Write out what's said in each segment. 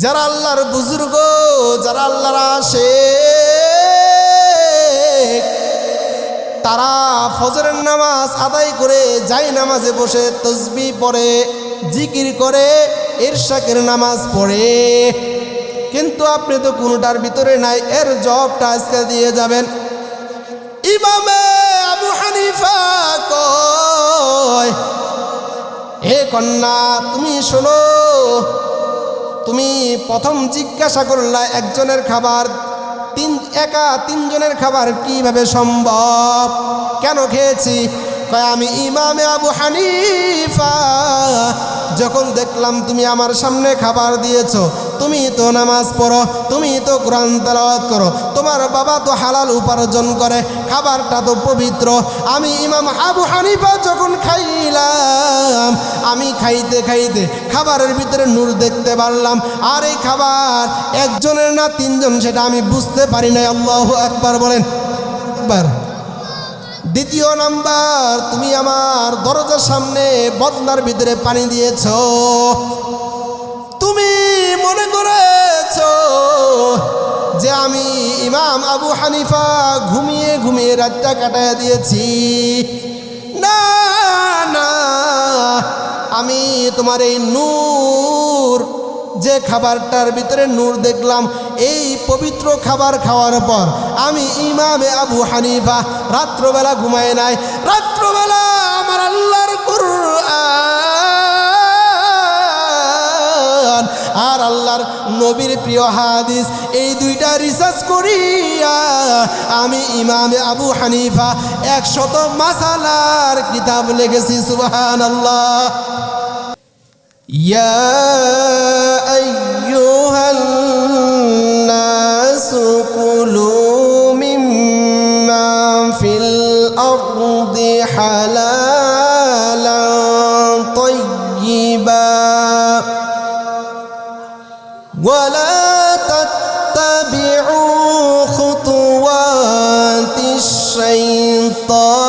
যারা আল্লাহর বুজুর্গ, যারা আল্লাহর আশিক, তারা ফজরের নামাজ আদায় করে যাই নামাজে বসে তাসবিহ পড়ে, জিকির করে, ইরশাকের নামাজ পড়ে। কিন্তু আপনি তো কোনটার ভিতরে নাই। এর জবাবটা আজকে দিয়ে যাবেন। ইমামে আবু হানিফা কয়, হে কন্যা তুমি শোনো, তুমি প্রথম জিজ্ঞাসা করলা একজনের খাবার তিনজনের খাবার কিভাবে সম্ভব, কেন খেয়েছি? কয় আমি ইমামে আবু হানিফা যখন দেখলাম তুমি আমার সামনে খাবার দিয়েছো, তুমি তো নামাজ পড়ো, তুমি তো কোরআন তেলাওয়াত করো, তোমার বাবা তো হালাল উপার্জন করে, খাবারটা তো পবিত্র। আমি ইমাম আবু হানিফা যখন খাইলাম, আমি খাইতে খাইতে খাবারের ভিতরে নূর দেখতে পারলাম। আর এই খাবার একজনের না তিনজন সেটা আমি বুঝতে পারি নাই। আল্লাহু আকবার বলেন একবার। দ্বিতীয় নাম্বার, তুমি আমার দরজার সামনে বদনার ভিতরে পানি দিয়েছ, তুমি মনে করেছো যে আমি ইমাম আবু হানিফা ঘুমিয়ে ঘুমিয়ে রাতটা কাটায় দিয়েছি। না না, আমি তোমার এই নূর, যে খাবারটার ভিতরে নূর দেখলাম, এই পবিত্র খাবার খাওয়ার পর আমি ইমামে আবু হানিফা রাত্রবেলা ঘুমায় নাই। রাত্রবেলা আমার আল্লাহর কুরআন আর আল্লাহর নবীর প্রিয় হাদিস, এই দুইটা রিসার্চ করিয়া আমি ইমামে আবু হানিফা 100 মাসালার কিতাব লিখেছি। সুবহানাল্লাহ। ইয়া আইয়ুহান নাসু কুলু মিম্মা ফিল আরদি হালালান তাইয়্যিবা ওয়ালা তাত্তাবিউ খুতুওয়াতিশ শাইতান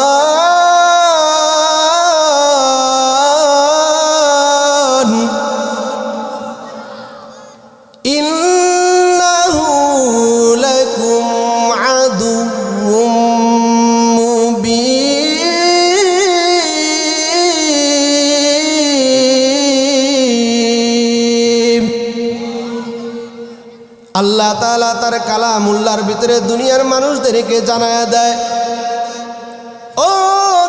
ইন্নাহু লাকুম আদুউম মুবিন। আল্লাহ তাআলা তার কালামুল্লাহর ভিতরে দুনিয়ার মানুষদেরকে জানায়া দেয়, ও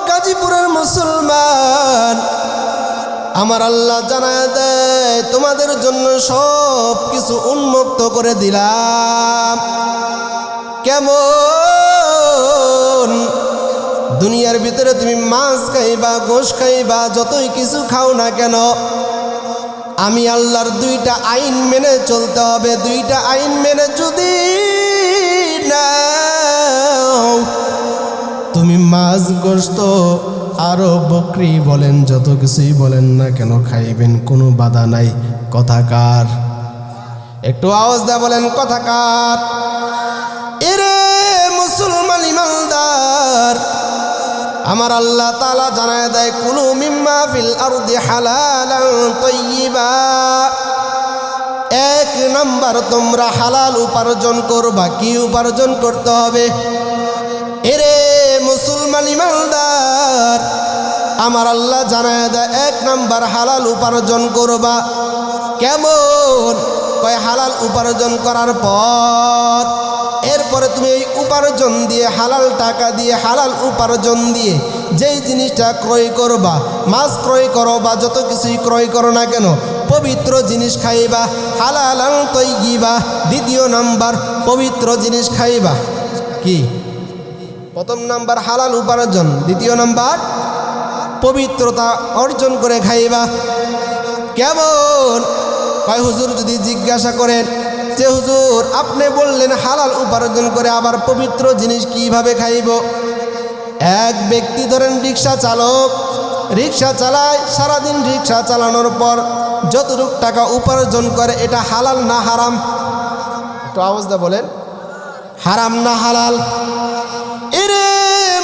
গাজীপুরের মুসলমান, আমার আল্লাহ জানায়া দেয় তোমাদের জন্য সব কিছু উন্মুক্ত করে দিলাম। কেমন? দুনিয়ার ভিতরে তুমি মাছ খাইবা, গোশ খাইবা, যতই কিছু খাও না কেন, আমি আল্লাহর দুইটা আইন মেনে চলতে হবে। দুইটা আইন মেনে যদি নাও, তুমি মাছ, গোশত আরো বকরি বলেন, যত কিছুই বলেন না কেন খাইবেন, কোনো বাধা নাই। কথাকার? একটু আওয়াজ দেয়া বলেন কথাকার? এরে মুসলমান ইমানদার, আমার আল্লাহ তাআলা জানায় দেয় কুলু মিম্মা ফিল আরদি হালালান তাইয়্যিবা। 1 নাম্বার, তোমরা হালাল উপার্জন করবা। কি উপার্জন করতে হবে? এরে মুসলমান ইমানদার, আমার আল্লাহ জানায় দেয় 1 নাম্বার, হালাল উপার্জন করবা। কেমন? কয় হালাল উপার্জন করার পর এরপরে তুমি এই উপার্জন দিয়ে, হালাল টাকা দিয়ে, হালাল উপার্জন দিয়ে যেই জিনিসটা ক্রয় করবা, মাছ ক্রয় করো বা যত কিছুই ক্রয় করো না কেন, পবিত্র জিনিস খাইবা, হালালান তাইয়্যিবা। দ্বিতীয় নাম্বার, পবিত্র জিনিস খাইবা। কি? প্রথম নাম্বার হালাল উপার্জন, দ্বিতীয় নাম্বার পবিত্রতা অর্জন করে খাইবা। কেমন? কয় হুজুর যদি জিজ্ঞাসা করেন যে হুজুর আপনি বললেন হালাল উপার্জন করে, আবার পবিত্র জিনিস কিভাবে খাইব? এক ব্যক্তি ধরেন রিক্সা চালক, রিক্সা চালায়, সারাদিন রিক্সা চালানোর পর যতটুকু টাকা উপার্জন করে, এটা হালাল না হারাম? একটু আওয়াজ দা বলেন, হারাম না হালাল? এরে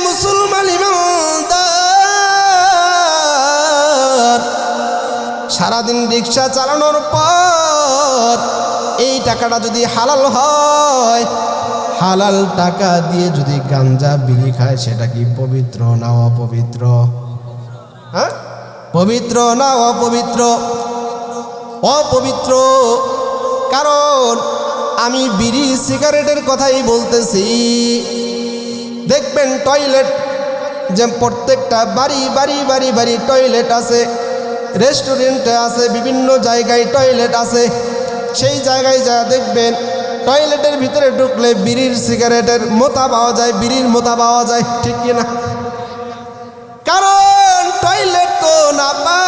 মুসলমান ইমানদার, সারাদিন রিক্সা চালানোর পর টাকাটা যদি হালাল হয়, হালাল টাকা দিয়ে যদি গাঞ্জা বিড়ি খায়, সেটা কি পবিত্র না অপবিত্র? হ্যাঁ, পবিত্র না অপবিত্র? অপবিত্র। কারণ আমি বিড়ি সিগারেটের কথাই বলতেছি। দেখবেন টয়লেট, যে প্রত্যেকটা বাড়ি বাড়ি বাড়ি বাড়ি টয়লেট আছে, রেস্টুরেন্টে আছে, বিভিন্ন জায়গায় টয়লেট আছে। সেই জায়গায় যা দেখবেন টয়লেটের ভিতরে ঢুকলে বিড়ির সিগারেটের মোতা পাওয়া যায়, বিড়ির মোতা পাওয়া যায়, ঠিক কিনা? কারণ টয়লেট তো নাপাক,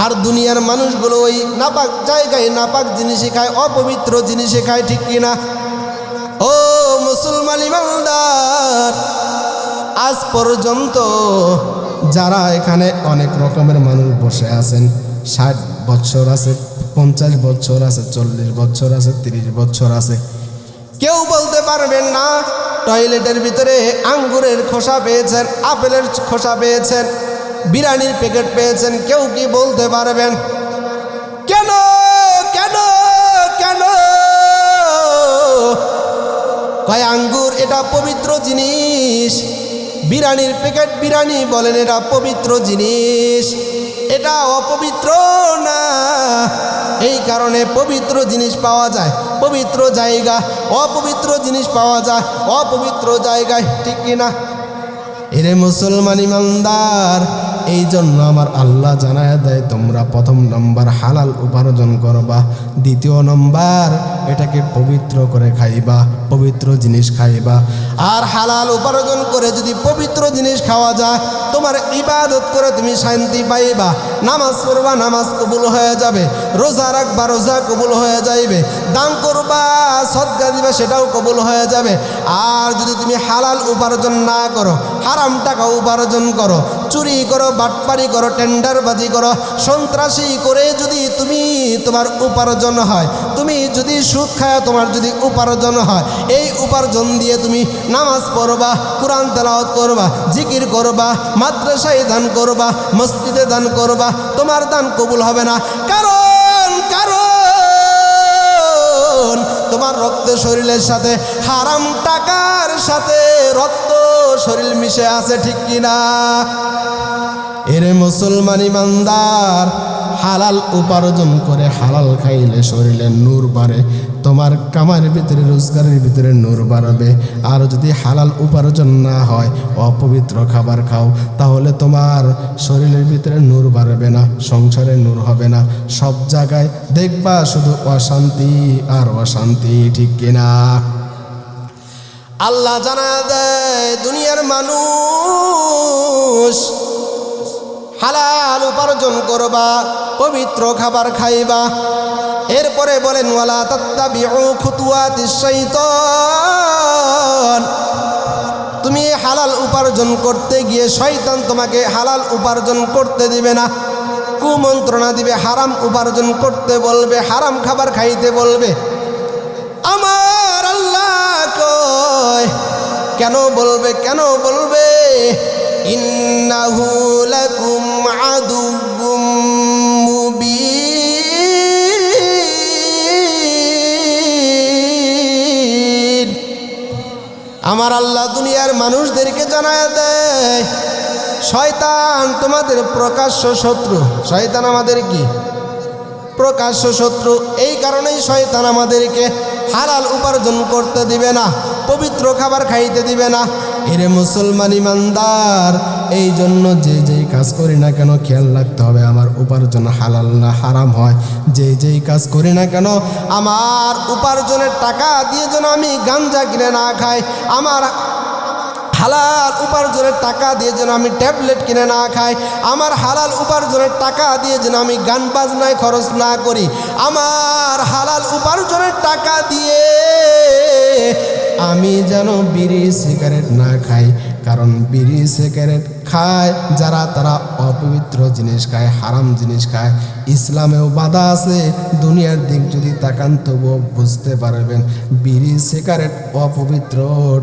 আর দুনিয়ার মানুষগুলো ওই নাপাক জায়গায় নাপাক জিনিসই খায়, অপবিত্র জিনিসই খায়, ঠিক কিনা? ও মুসলমান ইমানদার, আজ পর্যন্ত যারা এখানে অনেক রকমের মানুষ বসে আছেন, 60 বছর আছে, 50 বছর আছে, 40 বছর আছে, 30 বছর আছে, কেউ বলতে পারবেন না টয়লেটের ভিতরে আঙ্গুরের খোসা পেয়েছেন, আপেলের খোসা পেয়েছেন, বিরিয়ানির প্যাকেট পেয়েছেন? কেউ কি বলতে পারবেন? কেন কেন কেন? কয় আঙ্গুর এটা পবিত্র জিনিস, বিরিয়ানির প্যাকেট বিরিয়ানি বলেন এটা পবিত্র জিনিস, এটা অপবিত্র না। এই কারণে পবিত্র জিনিস পাওয়া যায় পবিত্র জায়গা, অপবিত্র জিনিস পাওয়া যায় অপবিত্র জায়গায়, ঠিক কিনা? এরে মুসলমান ইমানদার, এই জন্য আমার আল্লাহ জানায় দেয়, তোমরা প্রথম নম্বর হালাল উপার্জন করবা, দ্বিতীয় নম্বর এটাকে পবিত্র করে খাইবা, পবিত্র জিনিস খাইবা। আর হালাল উপার্জন করে যদি পবিত্র জিনিস খাওয়া যায়, তোমার ইবাদত করে তুমি শান্তি পাইবা, নামাজ পড়বা নামাজ কবুল হয়ে যাবে, রোজা রাখবা রোজা কবুল হয়ে যাইবে, দান করবা সদকা দিবা সেটাও কবুল হয়ে যাবে। আর যদি তুমি হালাল উপার্জন না করো, হারাম টাকা উপার্জন করো, চুরি করো, বাটপারি করো, টেন্ডারবাজি করো, সন্ত্রাসী করে যদি তোমার উপার্জন হয়, তুমি যদি সুদ খায় তোমার যদি উপার্জন হয়, এই উপার্জন দিয়ে তুমি নামাজ পড়বা, কোরআন তেলাওয়াত করবা, জিকির করবা, মাদ্রাসায় দান করবা, মসজিদে দান করবা, তোমার দান কবুল হবে না। কারণ তোমার রক্ত শরীরের সাথে হারাম টাকার সাথে রক্ত শরীর মিশে আছে, ঠিক কিনা? এরে মুসলমান ইমানদার, হালাল উপার্জন করে হালাল খাইলে শরীরে নূর বাড়ে, তোমার কামার ভিতরে রোজগারের ভিতরে নূর বাড়বে। আর যদি হালাল উপার্জন না হয়, অপবিত্র খাবার খাও, তাহলে তোমার শরীরের ভিতরে নূর বাড়বে না, সংসারে নূর হবে না, সব জায়গায় দেখবা শুধু অশান্তি আর অশান্তি, ঠিক কিনা? আল্লাহ জানা দেয় দুনিয়ার মানুষ হালাল উপার্জন করবা, পবিত্র খাবার খাইবা। এরপরে বলেন ওয়ালা তাত্তাবিউ খুতুওয়াতিশ শাইতান, তুমি হালাল উপার্জন করতে গিয়ে শয়তান তোমাকে হালাল উপার্জন করতে দিবে না, কুমন্ত্রণা দিবে, হারাম উপার্জন করতে বলবে, হারাম খাবার খাইতে বলবে। আমার আল্লাহ কয় কেন বলবে, কেন বলবে? ইন্নাহু লাকুম আদুউম মুবিন। আমার আল্লাহ দুনিয়ার মানুষদেরকে জানায় দেয়, শয়তান তোমাদের প্রকাশ্য শত্রু। শয়তান আমাদের কি? প্রকাশ্য শত্রু। এই কারণেই শয়তান আমাদেরকে হালাল উপার্জন করতে দিবে না, পবিত্র খাবার খাইতে দিবে না। এরে মুসলমান ইমানদার, এই জন্য যেই কাজ করি না কেন খেয়াল রাখতে হবে আমার উপার্জন হালাল না হারাম হয়। যেই কাজ করি না কেন আমার উপার্জনের টাকা দিয়ে যেন আমি গাঞ্জা কিনে না খাই, আমার হালাল উপার্জনের টাকা দিয়ে যেন আমি ট্যাবলেট কিনে না খাই, আমার হালাল উপার্জনের টাকা দিয়ে যেন আমি গান বাজনায় খরচ না করি, আমার হালাল উপার্জনের টাকা দিয়ে আমি যেন বিড়ি সিগারেট না খাই। কারণ বিড়ি সিগারেট খায় যারা, তারা অপবিত্র জিনিস খায়, হারাম জিনিস খায়। ইসলামেও বাধা আছে, দুনিয়ার দিক যদি তাকান তবুও বুঝতে পারবেন বিড়ি সিগারেট অপবিত্র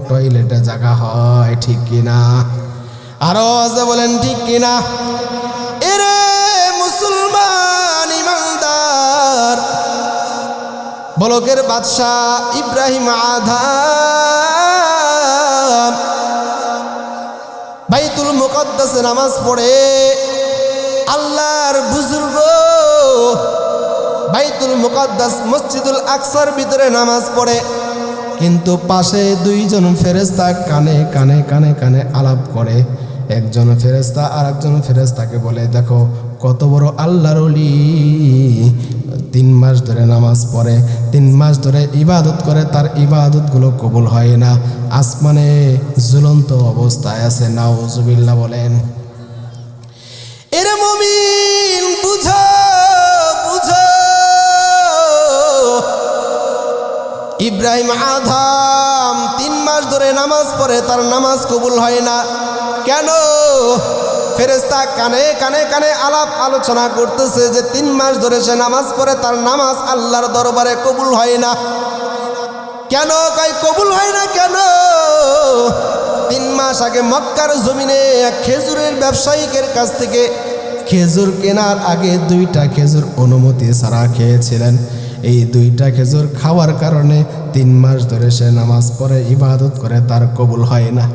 টয়লেটে জায়গা হয়, ঠিক কিনা? আরো বলেন ঠিক কিনা? এরে মুসলমান ইমানদার, বলকের বাদশাহ ইব্রাহিম আদম বাইতুল মুকদ্দাসে নামাজ পড়ে, আল্লাহর বুজুর্গ বাইতুল মুকদ্দাস মসজিদুল আকসার ভিতরে নামাজ পড়ে, কিন্তু পাশে দুইজন ফেরেশতা কানে কানে কানে কানে আলাপ করে। একজন ফেরেশতা আর একজন ফেরেশতাকে বলে, দেখো কত বড় আল্লাহর ওলি, 3 মাস ধরে নামাজ পড়ে, 3 মাস ধরে ইবাদত করে, তার ইবাদতগুলো কবুল হয় না, আসমানে ঝুলন্ত অবস্থায় আছে। নাউজুবিল্লাহ বলেন। এরে মুমিন, বুঝো বুঝো, ইব্রাহিম আদম 3 মাস ধরে নামাজ পড়ে, তার নামাজ কবুল হয় না। কেন? ফেরেশতা কানে কানে কানে আলাপ আলোচনা করতেছে যে 3 মাস ধরে সে নামাজ পড়ে, তার নামাজ আল্লাহর দরবারে কবুল হয় না। কেন? কয় কবুল হয় না কেন? 3 মাস আগে মক্কার জমিনে এক খেজুরের ব্যবসায়িকের কাছ থেকে খেজুর কেনার আগে 2টা খেজুর অনুমতি ছাড়া খেয়েছিলেন। এই 2টা খেজুর খাওয়ার কারণে 3 মাস ধরে সে নামাজ পড়ে, ইবাদত করে, তার কবুল হয় না।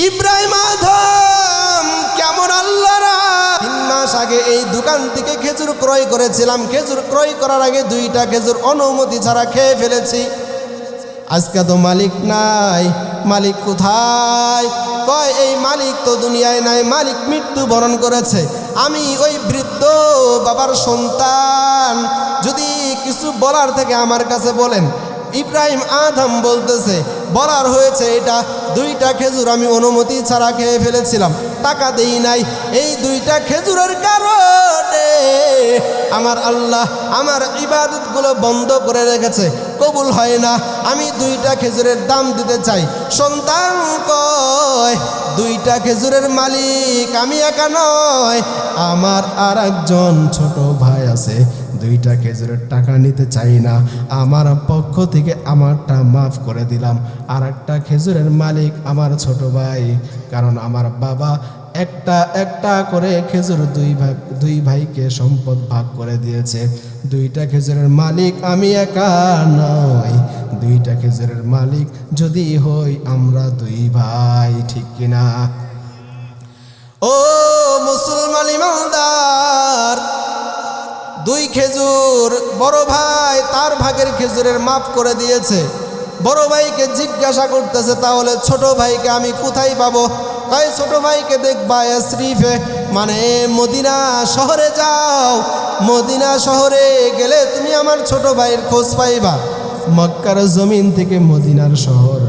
ইব্রাহিম আদম কেমন আল্লাহরা, 3 মাস আগে এই দোকান থেকে খেজুর ক্রয় করেছিলাম, খেজুর ক্রয় করার আগে 2টা খেজুর অনুমতি ছাড়া খেয়ে ফেলেছি। আজকে তো মালিক নাই, মালিক কোথায়? কয় এই মালিক তো দুনিয়ায় নাই, মালিক মৃত্যুবরণ করেছে। আমি ওই বৃদ্ধ বাবার সন্তান, যদি কিছু বলার থেকে আমার কাছে বলেন। ইব্রাহিম আদম বলতেছে, বলার হয়েছে এটা, 2টা খেজুর আমি অনুমতি ছাড়া খেয়ে ফেলেছিলাম, টাকা দেই নাই। এই 2টা খেজুরের কারণে আমার আল্লাহ আমার ইবাদতগুলো বন্ধ করে রেখেছে, কবুল হয় না। আমি 2টা খেজুরের দাম দিতে চাই। সন্তান কয়, 2টা খেজুরের মালিক আমি একা নয়, আমার আর একজন ছোট ভাই আছে, 2টা খেজুরের টাকা নিতে চাই না, আমার পক্ষ থেকে আমারটা মাফ করে দিলাম। আর একটা খেজুরের মালিক আমার ছোট ভাই, কারণ আমার বাবা একটা একটা করে খেজুর 2 ভাইকে সম্পদ ভাগ করে দিয়েছে। 2টা খেজুরের মালিক আমি একা নয়, 2টা খেজুরের মালিক যদি হই আমরা 2 ভাই, ঠিক কিনা? ও মুসলমান ইমানদার, 2 খেজুর বড় ভাই তার ভাগের খেজুরের মাফ করে দিয়েছে। বড় ভাইকে জিজ্ঞাসা করতেছে, তাহলে ছোট ভাইকে আমি কোথায় পাবো? কয় ছোট ভাইকে দেখবা শরীফে, মানে মদিনা শহরে যাও, মদিনা শহরে গেলে তুমি আমার ছোট ভাইয়ের খোঁজ পাইবা। মক্কার জমিন থেকে মদিনার শহর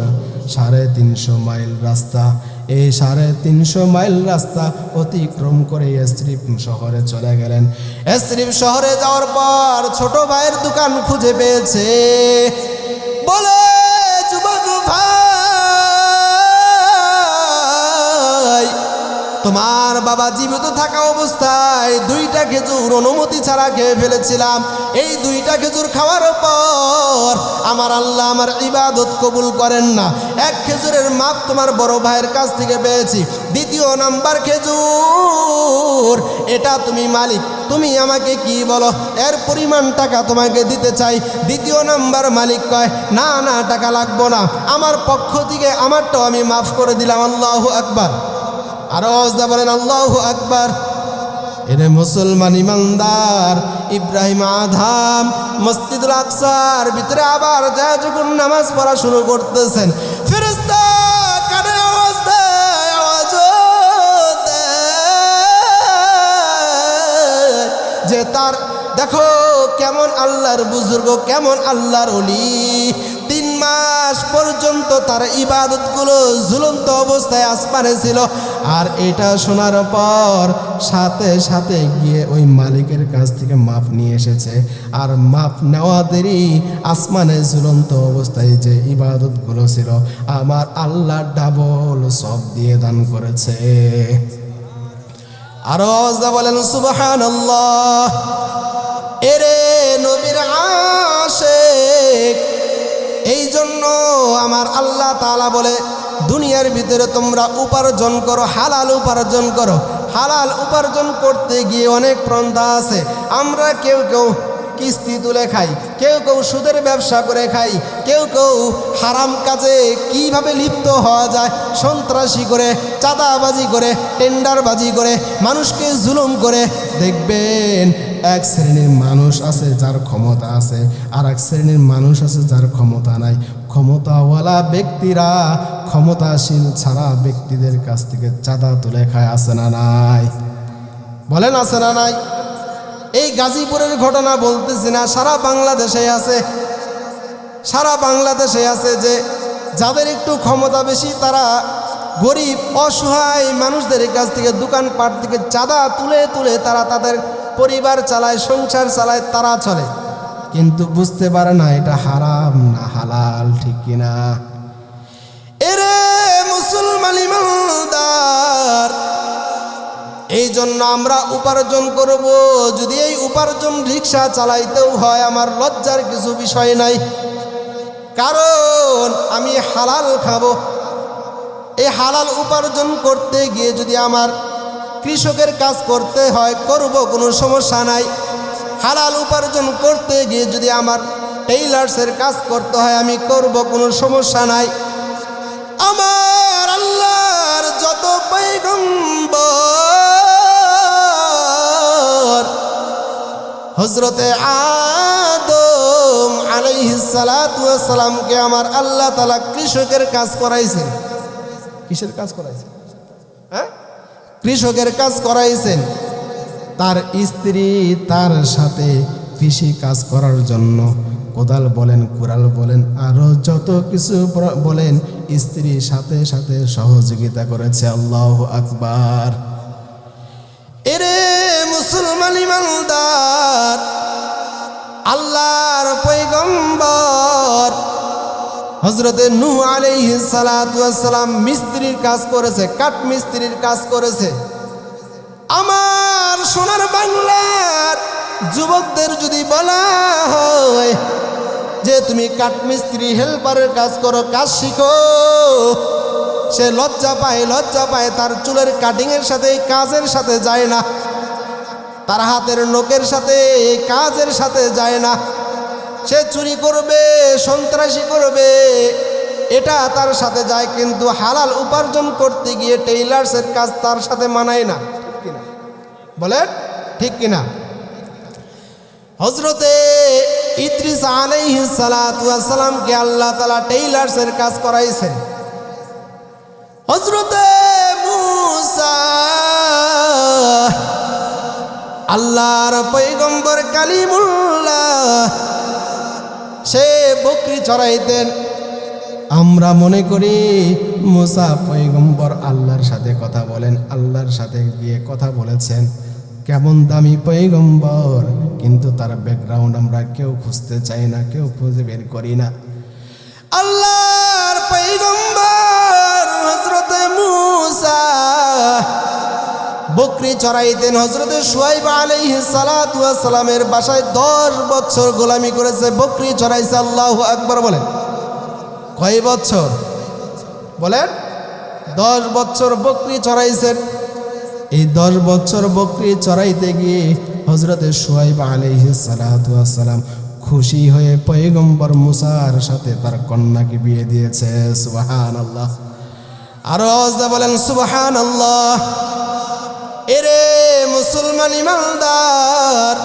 350 মাইল রাস্তা। এই 350 মাইল রাস্তা অতিক্রম করে এসরিফ শহরে চলে গেলেন। এসরিফ শহরে যাওয়ার পর ছোট ভাইয়ের দোকান খুঁজে পেয়েছে। বলে, যুবক ভাই, তোমার বাবা জীবিত থাকা অবস্থায় 2টা খেজুর অনুমতি ছাড়া খেয়ে ফেলেছিলাম। এই 2টা খেজুর খাওয়ার পর আমার আল্লাহ আমার ইবাদত কবুল করেন না। 1 খেজুরের মাপ তোমার বড় ভাইয়ের কাছ থেকে পেয়েছি। 2 নাম্বার খেজুর, এটা তুমি মালিক, তুমি আমাকে কি বলো, এর পরিমাণ টাকা তোমাকে দিতে চাই। 2 নাম্বার মালিক কয়, না না, টাকা লাগবো না, আমার পক্ষ থেকে আমারটাও আমি মাফ করে দিলাম। আল্লাহু আকবার। আরো আওয়াজ বলেন আল্লাহু আকবার। এরে মুসলমান ইমানদার, ইব্রাহিম আদম মসজিদুল আকসার ভিতরে আবার যা যখন নামাজ পড়া শুরু করতেছেন, ফেরেশতা কানে আওয়াজ দেয়, আওয়াজ দেয় যে তার দেখো কেমন আল্লাহর বুজুর্গ, কেমন আল্লাহর ওলি। 3 মাস পর্যন্ত তার ইবাদতগুলো ঝুলন্ত অবস্থায় আসমানে ছিল। আর এটা শোনার পর সাথে সাথে গিয়ে ওই মালিকের কাছ থেকে মাপ নিয়ে এসেছে। আর মাপ নেওয়া দেরি, আসমানে ঝুলন্ত অবস্থায় যে ইবাদতগুলো ছিল আমার আল্লাহ ডাবল সব দিয়ে দান করেছে। আরো আওয়াজ বলেন সুবহানাল্লাহ। এরে নবীর আশিক, এই জন্য আমার আল্লাহ তাআলা বলে, দুনিয়ার ভিতরে তোমরা উপার্জন করো, হালাল উপার্জন করো। হালাল উপার্জন করতে গিয়ে অনেক পন্থা আছে। আমরা কেউ কেউ কিস্তি তুলে খায়, কেউ কেউ সুদের ব্যবসা করে খায়, কেউ কেউ হারাম কাজে কিভাবে লিপ্ত হওয়া যায় সন্ত্রাসী করে, চাঁদাবাজি করে, টেন্ডারবাজি করে, মানুষকে জুলুম করে। দেখবেন এক শ্রেণীর মানুষ আছে যার ক্ষমতা আছে, আর এক শ্রেণীর মানুষ আছে যার ক্ষমতা নাই। ক্ষমতাওয়ালা ব্যক্তিরা ক্ষমতাশীল ছাড়া ব্যক্তিদের কাছ থেকে চাঁদা তুলে খায়, আছে না নাই? বলেন আছে না নাই? এই গাজীপুরের ঘটনা বলতেছি না, সারা বাংলাদেশে আছে, সারা বাংলাদেশে আছে যে যাদের একটু ক্ষমতা বেশি তারা গরিব অসহায় মানুষদের কাছ থেকে দোকানপাট থেকে চাঁদা তুলে তুলে তারা তাদের পরিবার চালায়, সংসার চালায়, তারা চলে, কিন্তু বুঝতে পারে না এটা হারাম না হালাল, ঠিক কিনা? এরে মুসলমান ইমানদার, এই জন্য আমরা উপার্জন করব। যদি এই উপার্জন রিক্সা চালাইতেও হয় আমার লজ্জার কিছু বিষয় নাই, কারণ আমি হালাল খাবো। এই হালাল উপার্জন করতে গিয়ে যদি আমার কৃষকের কাজ করতে হয় করব, কোনো সমস্যা নাই। হালাল উপার্জন করতে গিয়ে যদি আমার টেইলার্সের কাজ করতে হয় আমি করব, কোনো সমস্যা নাই। আমার আল্লাহর যত পয়গম্বর, হযরতে আদম আলাইহিস সালাতু ওয়াস সালামকে আমার আল্লাহ তাআলা কৃষকের কাজ করাইছেন। কিসের কাজ করাইছেন? হ্যাঁ, কৃষকের কাজ করাইছেন। তার স্ত্রী তার সাথে কৃষি কাজ করার জন্য কোদাল বলেন, কুড়াল বলেন, আরো যত কিছু বলেন, স্ত্রীর সাথে সাথে সহযোগিতা করেছে। আল্লাহু আকবার। এরে মুসলমান ইমানদার, আল্লাহর পয়গম্বর হযরতে নূহ আলাইহিস সালাতু ওয়াস সালাম মিস্ত্রির কাজ করেছে, কাঠ মিস্ত্রির কাজ করেছে। আমার সোনার বাংলার যুবকদের যদি বলা হয় যে তুমি কাঠমিস্ত্রি হেল্পারের কাজ করো, কাজ শিখো, সে লজ্জা পায়, তার চুলের কাটিংয়ের সাথে এই কাজের সাথে যায় না, তার হাতের নখের সাথে এই কাজের সাথে যায় না। সে চুরি করবে, সন্ত্রাসী করবে, এটা তার সাথে যায়, কিন্তু হালাল উপার্জন করতে গিয়ে টেইলার্সের কাজ তার সাথে মানায় না। বলেন ঠিক কিনা? হযরতে ইদ্রিস আলাইহিস সালাতু ওয়াস সালামকে আল্লাহ তাআলা টেইলার্সের কাজ করাইছেন। হযরতে মূসা আল্লাহর পয়গম্বর কালিমুল্লাহ, সে বকরি চড়াইতেন। আমরা মনে করি মূসা পয়গম্বর আল্লাহর সাথে কথা বলেন, আল্লাহর সাথে গিয়ে কথা বলেছেন, কেমন দামি পয়গম্বর, কিন্তু তার ব্যাকগ্রাউন্ড আমরা কেউ খুঁজতে চাই না, কেউ খুঁজে বের করি না। আল্লাহর পয়গম্বর হযরতে মূসা বকরি চড়াইতেন। হযরতে শুআয়ব আলাইহিস সালাতু ওয়াস সালামের বাসায় 10 বছর গোলামি করেছে, বকরি চড়াইছে। আল্লাহু আকবার বলেন। কয় বছর? বলেন 10 বছর বকরি চড়াইছেন। এই 10 বছর বকরি চড়াইতে গিয়ে হযরতে শুআয়ব আলাইহিস সালাতু ওয়াস সালাম খুশি হয়ে পয়গম্বর মূসার সাথে তার কন্যাকে বিয়ে দিয়েছে। সুবহানাল্লাহ। আরো আওয়াজে বলেন সুবহানাল্লাহ। এরে মুসলমান ইমানদার,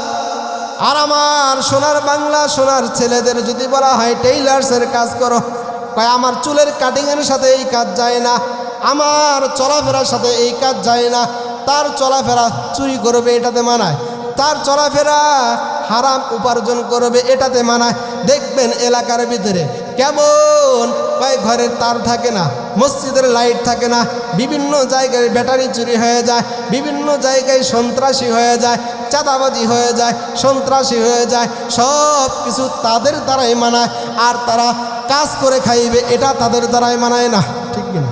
আর আমার সোনার বাংলা সোনার ছেলেদের যদি বলা হয় টেইলার্সের কাজ করো, কয় আমার চুলের কাটিংয়ের সাথে এই কাজ যায় না, আমার চলাফেরার সাথে এই কাজ যায় না। তার চলাফেরা চুরি করবে এটাতে মানায়, তার চলাফেরা হারাম উপার্জন করবে এটাতে মানায়। দেখবেন এলাকার ভিতরে কেমন কয় ঘরের তার থাকে না, মসজিদের লাইট থাকে না, বিভিন্ন জায়গায় ব্যাটারি চুরি হয়ে যায়, বিভিন্ন জায়গায় সন্ত্রাসী হয়ে যায়, চাঁদাবাজি হয়ে যায়, সন্ত্রাসী হয়ে যায়, সব কিছু তাদের দ্বারাই মানায়। আর তারা কাজ করে খাইবে এটা তাদের দ্বারাই মানায় না, ঠিক কিনা?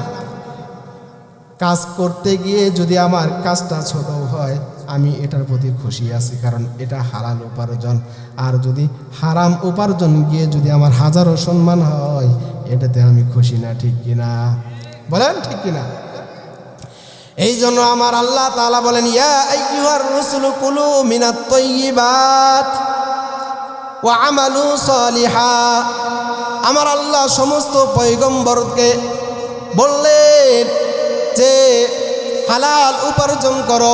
কাজ করতে গিয়ে যদি আমার কাজটা ছোট হয় আমি এটার প্রতি খুশি আছি, কারণ এটা হালাল উপার্জন। আর যদি হারাম উপার্জন গিয়ে যদি আমার হাজারো সম্মান হয় এটাতে আমি খুশি না, ঠিক কিনা? বলেন ঠিক কিনা? এই জন্য আমার আল্লাহ তাআলা বলেন, ইয়া আইয়ুহার রাসূলু কুলু মিনাত তাইয়্যিবাত, ওয়া আমালু সালিহা। আমার আল্লাহ সমস্ত পয়গম্বরকে বললেন যে হালাল উপার্জন করো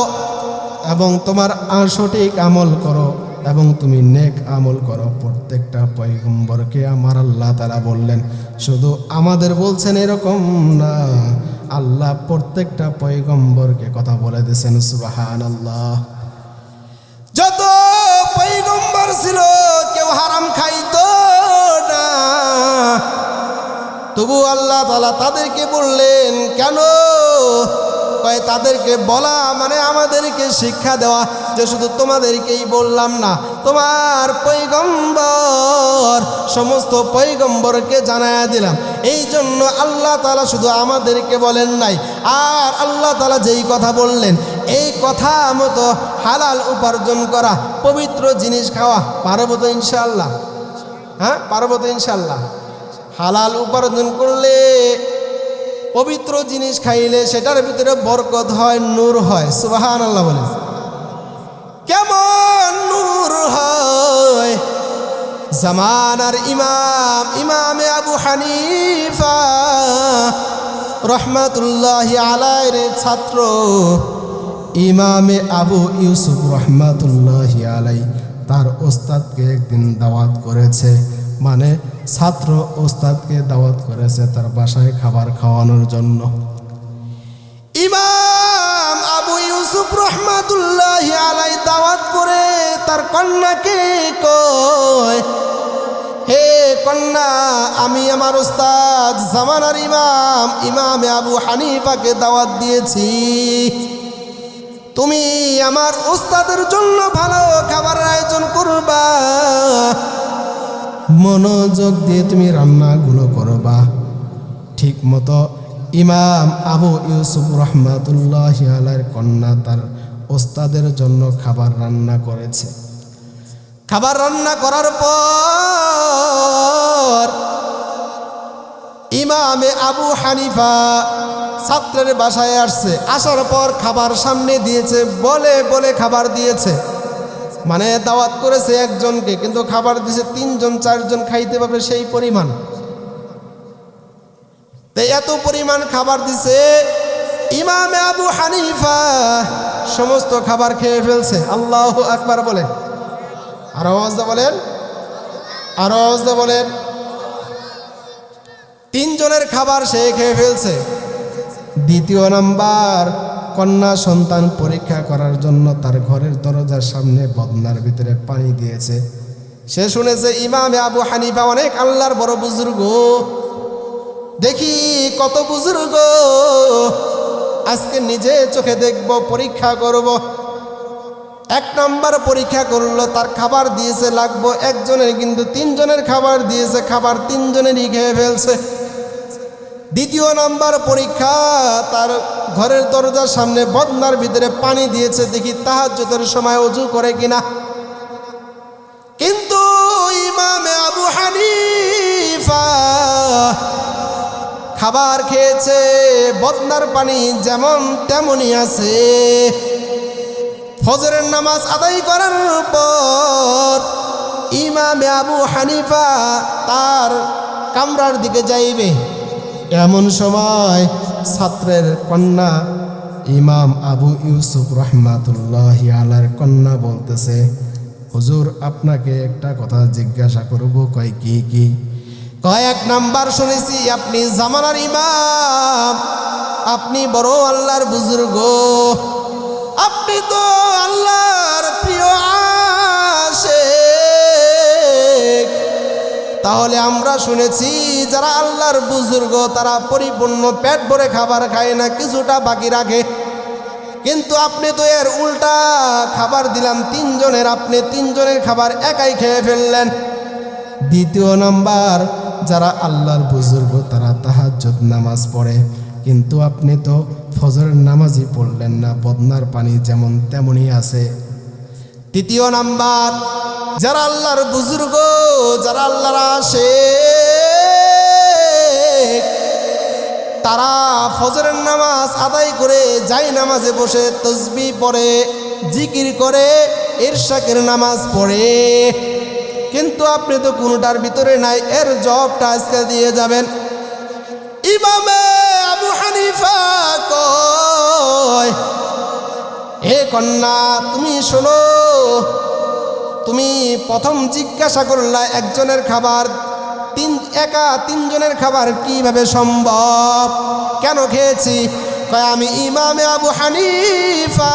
এবং তোমার সঠিক আমল করো এবং তুমি নেক আমল করো। প্রত্যেকটা পয়গম্বরকে আমার আল্লাহ তাআলা বললেন, শুধু আমাদের বলছেন এরকম না, আল্লাহ প্রত্যেকটা পয়গম্বরকে কথা বলে দিয়েছেন। সুবহানাল্লাহ। যত পয়গম্বর ছিল কেউ হারাম খাইতো না, তবু আল্লাহ তাআলা তাদেরকে বললেন কেন? কয় তাদেরকে বলা মানে আমাদেরকে শিক্ষা দেওয়া যে শুধু তোমাদেরকেই বললাম না, তোমার পয়গম্বর সমস্ত পয়গম্বরকে জানায়া দিলাম। এই জন্য আল্লাহ তাআলা শুধু আমাদেরকে বলেন নাই, আর আল্লাহ তাআলা যেই কথা বললেন এই কথা মতো হালাল উপার্জন করা, পবিত্র জিনিস খাওয়া, পারবো তো ইনশাআল্লাহ? হ্যাঁ, পারবো তো ইনশাআল্লাহ? হালাল উপার্জন করলে, পবিত্র জিনিস খাইলে সেটার ভিতরে বরকত হয়, নূর হয়। সুবহানাল্লাহ বলেন। কেমন নূর হয়? জামানার ইমামে আবু হানিফা রহমাতুল্লাহি আলাইহির ছাত্র ইমামে আবু ইউসুফ রহমাতুল্লাহি আলাইহি তার ওস্তাদকে একদিন দাওয়াত করেছে, মানে ছাত্র ওস্তাদকে দাওয়াত করেছে তার বাসায় খাবার খাওয়ানোর জন্য। ইমাম আবু ইউসুফ রহমাতুল্লাহি আলাইহি দাওয়াত করে তার কন্যাকে কয়, হে কন্যা, আমি আমার ওস্তাদ জামানার ইমামে আবু হানিফাকে দাওয়াত দিয়েছি, তুমি আমার ওস্তাদের জন্য ভালো খাবারের আয়োজন করবা, মনোযোগ দিয়ে তুমি রান্নাগুলো করবা ঠিক মতো। ইমাম আবু ইউসুফ রহমাতুল্লাহি আলাইহির কন্যা তার ওস্তাদের জন্য খাবার রান্না করেছে। খাবার রান্না করার পর ইমামে আবু হানিফা ছাত্রের বাসায় আসছে, আসার পর খাবার সামনে দিয়েছে, বলে বলে খাবার দিয়েছে, মানে দাওয়াত করেছে একজনকে, কিন্তু খাবার দিয়েছে 3 জন 4 জন খাইতে পারবে সেই পরিমাণ। তাই এত পরিমাণ খাবার দিছে, ইমামে আবু হানিফা সমস্ত খাবার খেয়ে ফেলছে। আল্লাহু আকবার বলেন, আর আওয়াজ দিয়ে বলেন, আর আওয়াজ দিয়ে বলেন। 3 জনের খাবার সে খেয়ে ফেলছে। দ্বিতীয় নাম্বার, কন্যা সন্তান পরীক্ষা করার জন্য তার ঘরের দরজার সামনে বদনার ভিতরে পানি দিয়েছে। সে শুনেছে ইমামে আবু হানিফা অনেক আল্লাহর বড় বুজুর্গ, দেখি কত বুজুর্গ, আজকে নিজে চোখে দেখব, পরীক্ষা করব। 1 নাম্বার পরীক্ষা করলো, তার খাবার দিয়েছে লাগবো একজনের, কিন্তু 3 জনের খাবার দিয়েছে, খাবার 3 জনেরই খেয়ে ফেলছে। দ্বিতীয় নাম্বার পরীক্ষা, তার ঘরের দরজার সামনে বদনার ভিতরে পানি দিয়েছে, দেখি তাহাজ্জুদের সময় ওযু করে কিনা। কিন্তু ইমামে আবু হানিফা খাবার খেয়েছে, বদনার পানি যেমন তেমনই আছে। ফজরের নামাজ আদায় করার পর ইমামে আবু হানিফা তার কামরার দিকে যাইবে, এমন সময় ছাত্রের কন্যা ইমাম আবু ইউসুফ রহমাতুল্লাহি আলাইহির কন্যা বলতেছে, হুজুর আপনাকে একটা কথা জিজ্ঞাসা করব। কয় কি? কি? কয় 1 নাম্বার শুনেছি আপনি জামানার ইমাম, আপনি বড় আল্লাহর বুজুর্গ, আপনি তো আল্লাহর প্রিয় আশিক। তাহলে আমরা শুনেছি যারা আল্লাহর বুজুর্গ তারা পরিপূর্ণ পেট ভরে খাবার খায় না, কিছুটা বাকি রাখে, কিন্তু আপনি তো এর উল্টা খাবার দিলাম 3 জনের, আপনি 3 জনের খাবার একাই খেয়ে ফেললেন। দ্বিতীয় নাম্বার, যারা আল্লাহর বুজুর্গ তারা তাহাজ্জুদ নামাজ পড়ে, কিন্তু আপনি তো ফজরের নামাজই পড়লেন না, বদনার পানি যেমন তেমনই আছে। তৃতীয় নাম্বার, যারা আল্লাহর বুজুর্গ, যারা আল্লাহর আশিক, তারা ফজরের নামাজ আদায় করে যাই নামাজে বসে তসবিহ পড়ে, জিকির করে, ইরশাকের নামাজ পড়ে, কিন্তু আপনি তো কোনোটার ভিতরে নাই, এর জবাবটা আজকে দিয়ে যাবেন। ইমামে আবু হানিফা কয়, হে কন্যা তুমি শোনো, তুমি প্রথম জিজ্ঞাসা করলা একজনের খাবার একা তিনজনের খাবার কিভাবে সম্ভব, কেন খেয়েছি? কয় আমি ইমামে আবু হানিফা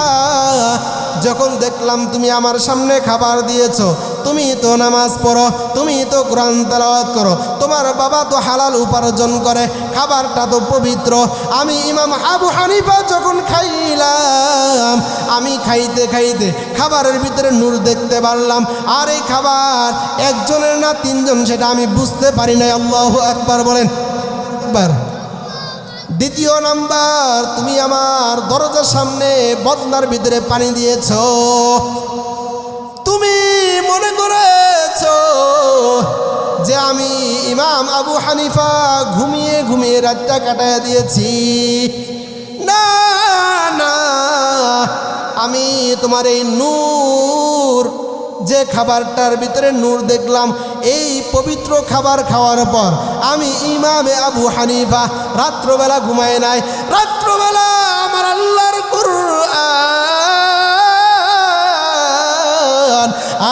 যখন দেখলাম তুমি আমার সামনে খাবার দিয়েছো, তুমি তো নামাজ পড়ো, তুমি তো কোরআন তেলাওয়াত করো, তোমার বাবা তো হালাল উপার্জন করে, খাবারটা তো পবিত্র। আমি ইমাম আবু হানিফা যখন খাইলাম, আমি খাইতে খাইতে খাবারের ভিতরে নূর দেখতে পারলাম, আর এই খাবার একজনের না তিনজন সেটা আমি বুঝতে পারি নাই। আল্লাহু আকবার বলেন একবার। দ্বিতীয় নাম্বার, তুমি আমার দরজার সামনে বদনার ভিতরে পানি দিয়েছ, তুমি মনে করেছ যে আমি ইমাম আবু হানিফা ঘুমিয়ে ঘুমিয়ে রাতটা কাটায় দিয়েছি। না না, আমি তোমার এই নূর, যে খাবারটার ভিতরে নূর দেখলাম, এই পবিত্র খাবার খাওয়ার পর আমি ইমামে আবু হানিফা রাত্রবেলা ঘুমায় নাই। রাত্রবেলা আমার আল্লাহর কুরআন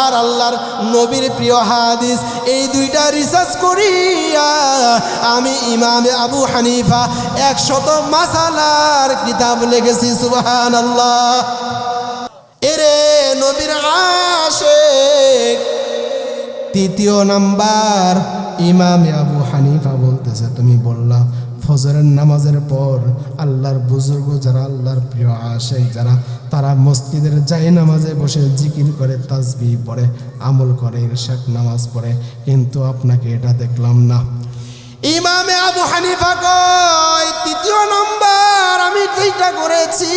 আর আল্লাহর নবীর প্রিয় হাদিস, এই দুইটা রিসার্চ করিয়া আমি ইমামে আবু হানিফা 100 মাসালার কিতাব লিখেছি। সুবহানাল্লাহ। এরে নবীর আশিক। তৃতীয় নাম্বার, ইমামে আবু হানিফা বলতেছে, তুমি বললা ফজরের নামাজের পর আল্লাহর বুজুর্গ যারা, আল্লাহর প্রিয় আশিক যারা, তারা মসজিদের যায় নামাজে বসে জিকির করে, তাসবিহ পড়ে, আমল করে, ইরশাদ নামাজ পড়ে, কিন্তু আপনাকে এটা দেখলাম না। ইমামে আবু হানিফা কয়, তৃতীয় নাম্বার আমি যেটা করেছি,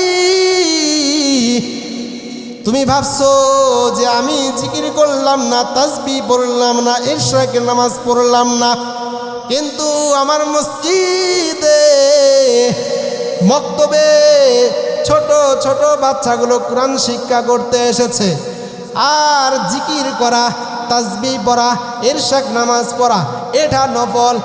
তুমি ভাবছো যে আমি জিকির করলাম না, তাসবিহ পড়লাম না, ইরশাদের নামাজ পড়লাম না, কিন্তু আমার মসজিদে মক্তবে ছোট ছোট বাচ্চাগুলো কোরআন শিক্ষা করতে এসেছে, আর জিকির করা, তাসবিহ পড়া, ইরশাদ নামাজ পড়া এটা নফল,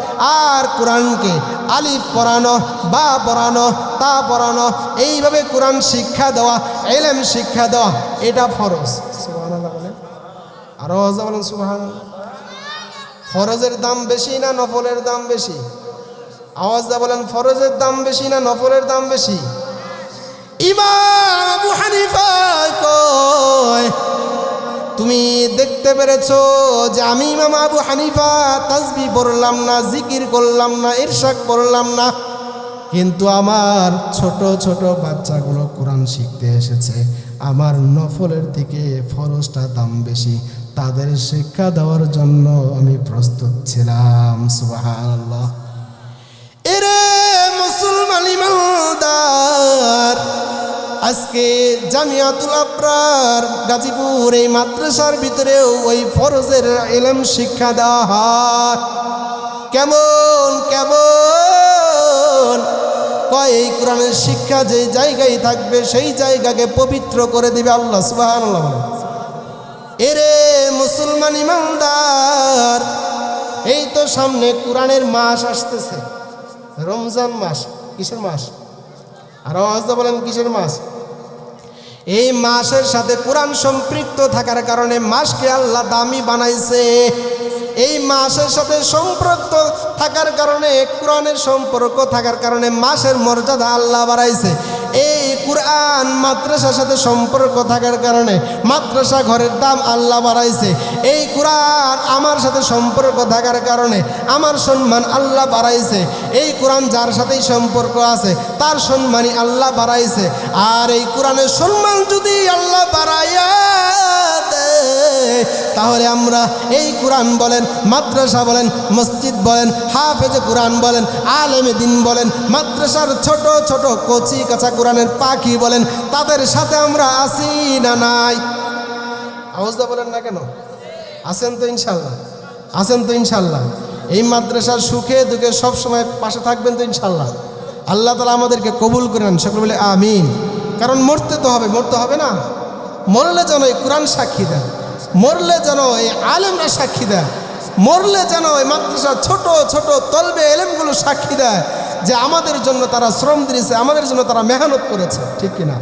আর কোরআনকে আলিফ পড়ানো, বা পড়ানো, তা পড়ানো, এইভাবে কোরআন শিক্ষা দেওয়া, ইলম শিক্ষা দেওয়া এটা ফরজ। সুবহানাল্লাহ বলেন, আরো বলেন সুবহানাল্লাহ। ফরজের দাম বেশি না নফলের দাম বেশি? আওয়াজটা বলেন, ফরজের দাম বেশি না নফলের দাম বেশি? ইমাম আবু হানিফা কয়, তুমি দেখতে পেরেছো যে আমি ইমাম আবু হানিফা তাসবিহ পড়লাম না, জিকির করলাম না, ইরশাদ পড়লাম না, কিন্তু আমার ছোট ছোট বাচ্চাগুলো কোরআন শিখতে এসেছে, আমার নফলের থেকে ফরজটা দাম বেশি, তাদের শিক্ষা দেওয়ার জন্য আমি প্রস্তুত ছিলাম। সুবহানাল্লাহ। এরে মুসলমান ইমানদার, আজকে জামিয়াতুল আবরার গাজীপুর এই মাদ্রাসার ভিতরেও ওই ফরজের ইলম শিক্ষা দেওয়া হয়। কেমন কেমন কয়, এই কোরআনের শিক্ষা যে জায়গায় থাকবে সেই জায়গাকে পবিত্র করে দিবে আল্লাহ। সুবহানাল্লাহ। এরে মুসলমান ইমানদার, এই তো সামনে কোরআনের মাস আসতেছে, রমজান মাস। কিসের মাস? আর আওয়াজ বলেন, কিসের মাস? এই মাসের সাথে কোরআন সম্পৃক্ত থাকার কারণে মাসকে আল্লাহ দামি বানাইছে। এই মাসের সাথে সম্পৃক্ত থাকার কারণে, কোরআনের সম্পর্ক থাকার কারণে মাসের মর্যাদা আল্লাহ বাড়াইছে। এই কোরআন মাদ্রাসার সাথে সম্পর্ক থাকার কারণে মাদ্রাসা ঘরের দাম আল্লাহ বাড়াইছে। এই কোরআন আমার সাথে সম্পর্ক থাকার কারণে আমার সম্মান আল্লাহ বাড়াইছে। এই কোরআন যার সাথেই সম্পর্ক আছে তার সম্মানই আল্লাহ বাড়াইছে। আর এই কোরআনের সম্মান যদি আল্লাহ বাড়াইয়া দেয়, তাহলে আমরা এই কোরআন বলেন, মাদ্রাসা বলেন, মসজিদ বলেন, হাফেজে কোরআন বলেন, আলেমে দিন বলেন, মাদ্রাসার ছোট ছোট কচি কাঁচা কোরআনের পাখি বলেন, তাদের সাথে আমরা আছি না নাই? আওয়াজটা বলেন না কেন? আছেন তো ইনশাল্লাহ? আছেন তো ইনশাল্লাহ? এই মাদ্রাসার সুখে দুঃখে সবসময় পাশে থাকবেন তো ইনশাল্লাহ? আল্লাহ তাআলা আমাদেরকে কবুল করে নেন, সকলে বলে আমিন। কারণ মরতে তো হবে, মরতে হবে না? মরলে যেন এই কোরআন সাক্ষী দেন, মরলে যেন এই আলেমরা সাক্ষী দেয়, মরলে যেন এই মাদ্রাসা ছোট ছোট তলবে এলেমগুলো সাক্ষী দেয় যে আমাদের জন্য তারা শ্রম দিয়েছে, আমাদের জন্য তারা মেহনত করেছে, ঠিক কিনা?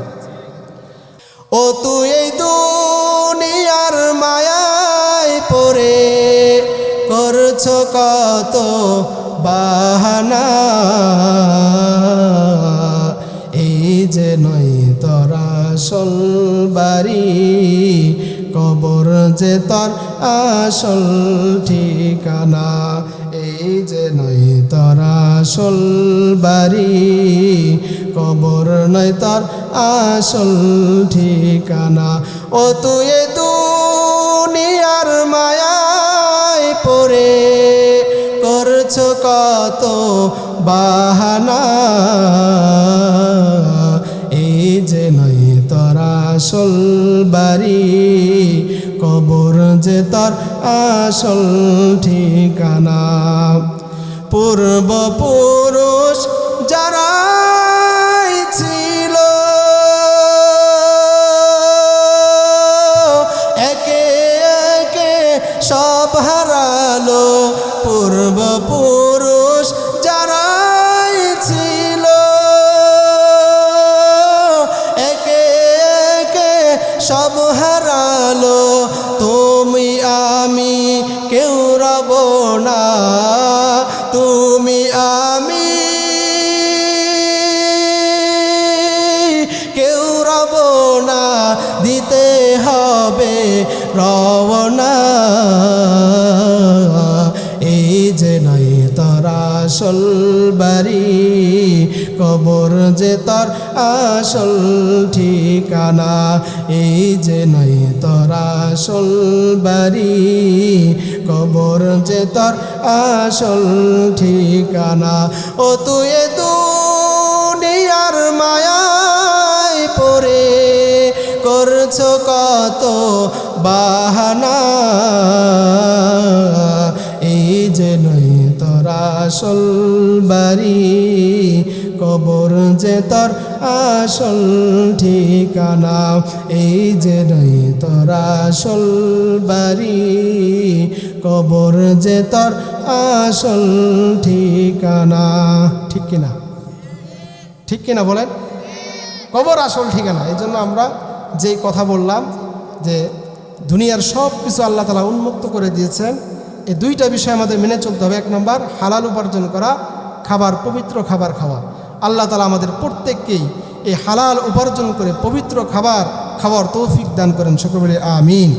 ও তুই এই দুনিয়ার মায়ায় পড়ে করছো কত বাহানা, এই যে নয় তোর আসল বাড়ি, কবর যে তোর আসল ঠিকানা, এই যে নয় তোর আসল বাড়ি, কবর নয় তোর আসল ঠিকানা। ও তুই দুনিয়ার মায়ায় পড়ে করছো কত বাহানা, এই যে নয় তোর আসল বাড়ি, কবর যে তোর আসল ঠিকানা। পূর্বপুরুষ যারা ছিল একে একে সব হারালো, পূর্বপুরুষ যারা ছিল একে একে সব হারালো, তুমি আমি কেউ রব না, তুমি আমি কেউ রব না, দিতে হবে রওনা, এই যে নয় তোর আসল বাড়ি, কবর যে তোর আসল ঠিকানা, এই যে নয় তোর আসল বাড়ি, কবর যে তোর আসল ঠিকানা। ও তুই দুনিয়ার মায়ায় পড়ে করছো কত বাহানা, এই যে নয় তোর আসল বাড়ি, কবর যে তোর আসল ঠিকানা, এই যে নয় তোর আসল বাড়ি, কবর যে তোর আসল ঠিকানা। ঠিক কিনা? ঠিক কিনা বলেন? কবর আসল ঠিকানা। এই জন্য আমরা যেই কথা বললাম যে দুনিয়ার সব কিছু আল্লাহ তাআলা উন্মুক্ত করে দিয়েছেন, এই দুইটা বিষয় আমাদের মেনে চলতে হবে। এক নম্বর, হালাল উপার্জন করা, খাবার পবিত্র খাবার খাওয়া। আল্লাহ তাআলা আমাদের প্রত্যেককেই এই হালাল উপার্জন করে পবিত্র খাবার খাওয়ার তৌফিক দান করেন। সকলে বলে আমিন।